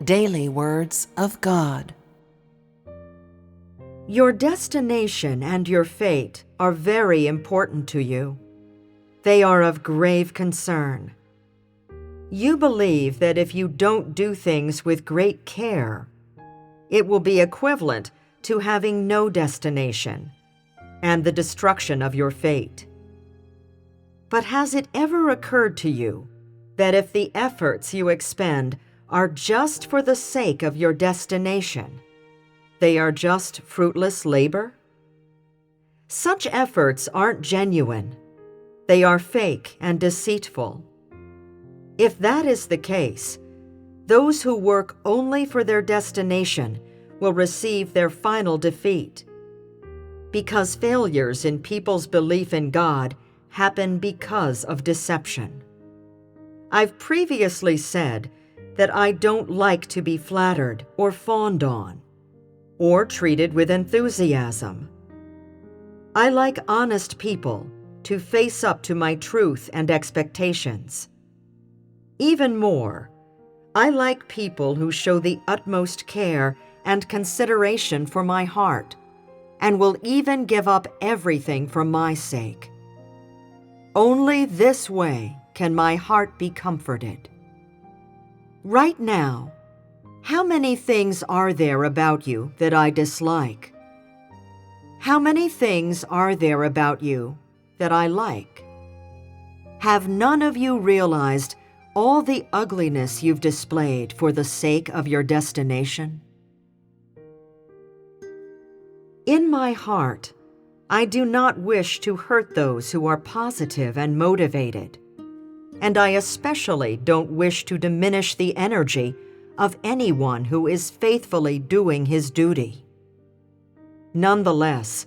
Daily Words of God. Your destination and your fate are very important to you. They are of grave concern. You believe that if you don't do things with great care, it will be equivalent to having no destination and the destruction of your fate. But has it ever occurred to you that if the efforts you expend are just for the sake of your destination, they are just fruitless labor? Such efforts aren't genuine. They are fake and deceitful. If that is the case, those who work only for their destination will receive their final defeat, because failures in people's belief in God happen because of deception. I've previously said that I don't like to be flattered or fawned on, or treated with enthusiasm. I like honest people to face up to my truth and expectations. Even more, I like people who show the utmost care and consideration for my heart, and will even give up everything for my sake. Only this way can my heart be comforted. Right now, how many things are there about you that I dislike? How many things are there about you that I like? Have none of you realized all the ugliness you've displayed for the sake of your destination? In my heart, I do not wish to hurt those who are positive and motivated, and I especially don't wish to diminish the energy of anyone who is faithfully doing his duty. Nonetheless,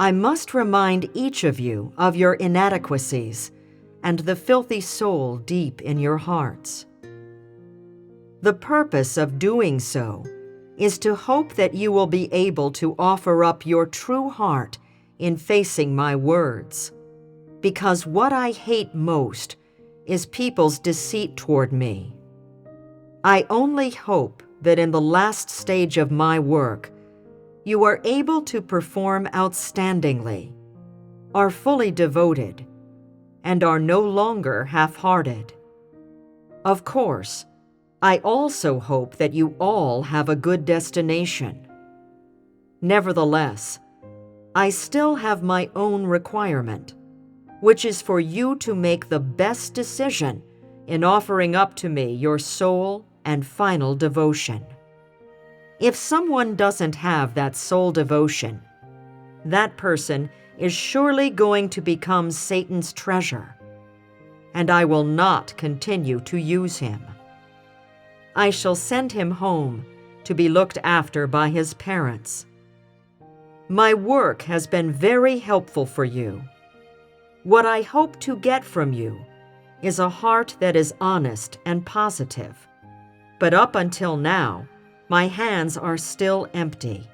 I must remind each of you of your inadequacies and the filthy soul deep in your hearts. The purpose of doing so is to hope that you will be able to offer up your true heart in facing my words, because what I hate most is people's deceit toward me. I only hope that in the last stage of my work, you are able to perform outstandingly, are fully devoted, and are no longer half-hearted. Of course, I also hope that you all have a good destination. Nevertheless, I still have my own requirement, which is for you to make the best decision in offering up to me your soul and final devotion. If someone doesn't have that soul devotion, that person is surely going to become Satan's treasure, and I will not continue to use him. I shall send him home to be looked after by his parents. My work has been very helpful for you. What I hope to get from you is a heart that is honest and positive. But up until now, my hands are still empty.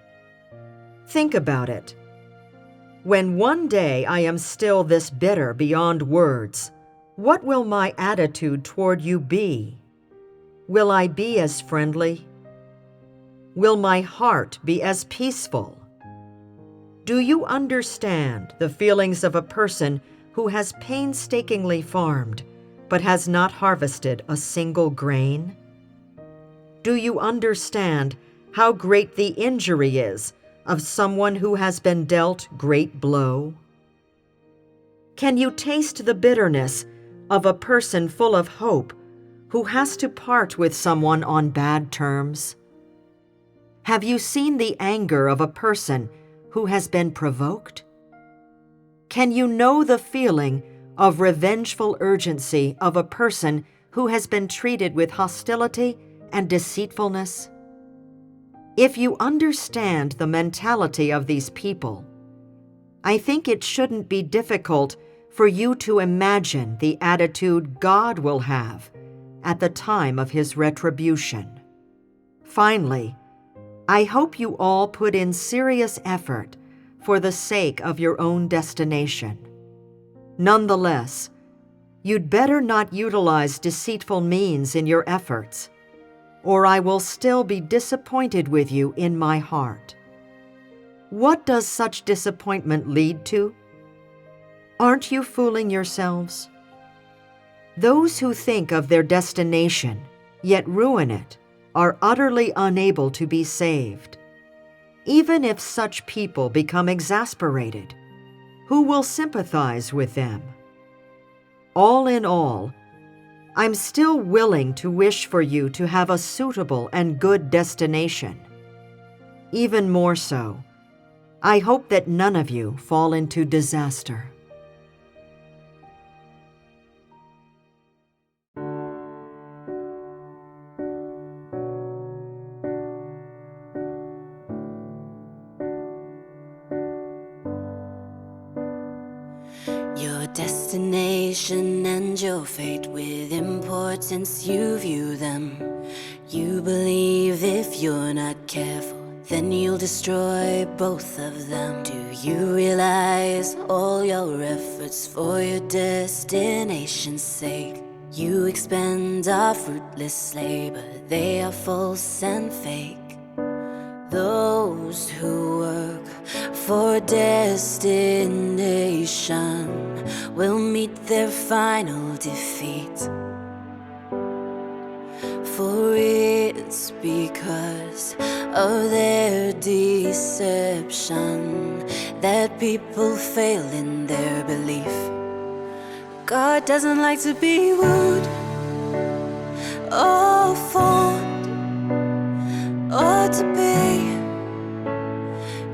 Think about it. When one day I am still this bitter beyond words, what will my attitude toward you be? Will I be as friendly? Will my heart be as peaceful? Do you understand the feelings of a person who has painstakingly farmed, but has not harvested a single grain? Do you understand how great the injury is of someone who has been dealt great blow? Can you taste the bitterness of a person full of hope who has to part with someone on bad terms? Have you seen the anger of a person who has been provoked? Can you know the feeling of revengeful urgency of a person who has been treated with hostility and deceitfulness? If you understand the mentality of these people, I think it shouldn't be difficult for you to imagine the attitude God will have at the time of his retribution. Finally, I hope you all put in serious effort for the sake of your own destination. Nonetheless, you'd better not utilize deceitful means in your efforts. or I will still be disappointed with you in my heart. What does such disappointment lead to? Aren't you fooling yourselves? Those who think of their destination, yet ruin it, are utterly unable to be saved. Even if such people become exasperated, who will sympathize with them? All in all, I'm still willing to wish for you to have a suitable and good destination. Even more so, I hope that none of you fall into disaster. Your destination and your fate, with importance you view them. You believe if you're not careful, then you'll destroy both of them. Do you realize all your efforts for your destination's sake? You expend our fruitless labor, they are false and fake. Those who work for destination will meet their final defeat. For it's because of their deception that people fail in their belief. God doesn't like to be wooed or fond or to be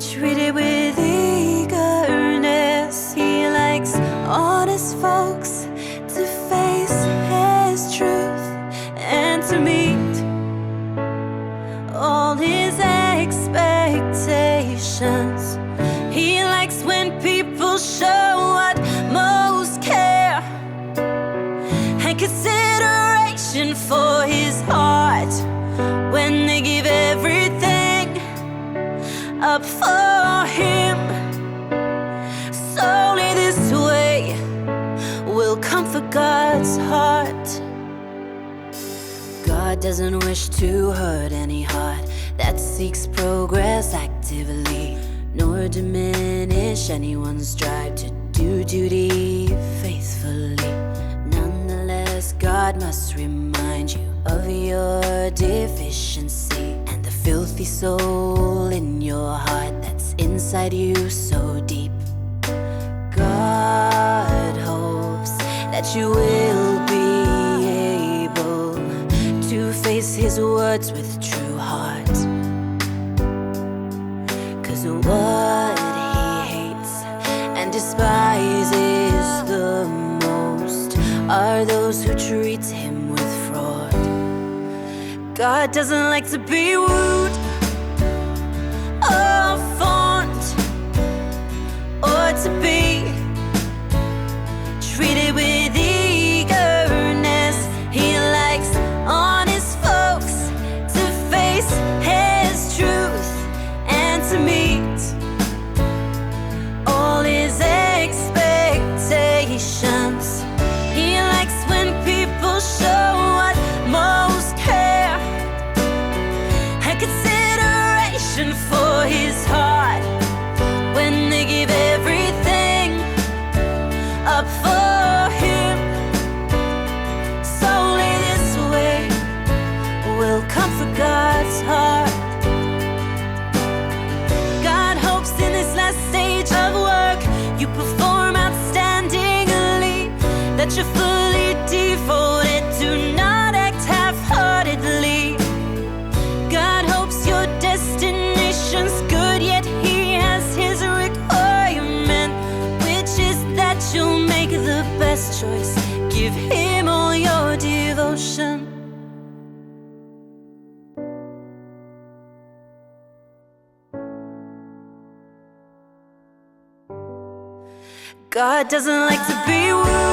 treated with eagerness. He likes honest folks to face his truth and to meet all his expectations. He likes when people show utmost care and consideration for his heart, when they give everything up for him. Solely this way will comfort God's heart. God doesn't wish to hurt any heart that seeks progress actively, nor diminish anyone's drive to do duty faithfully. Nonetheless, God must remind you of your deficiency and the filthy soul in your heart that's inside you so deep. God hopes that you will be able to face his words with true heart. 'Cause what he hates and despises the most are those who treat him with fraud. God doesn't like to be wooed or fond or to be treated with eagerness. He likes honest folks to face his truth and to meet all his expectations. He likes when people show utmost care and consideration for his heart, when they give everything up for him. Solely this way will comfort God's heart. God hopes in this last stage of work you perform outstandingly, that you're fully devoted, do not act half-heartedly. God hopes your destination's good, yet he has his requirement, which is that you'll make the best choice. Give him all your devotion. God doesn't like to be wooed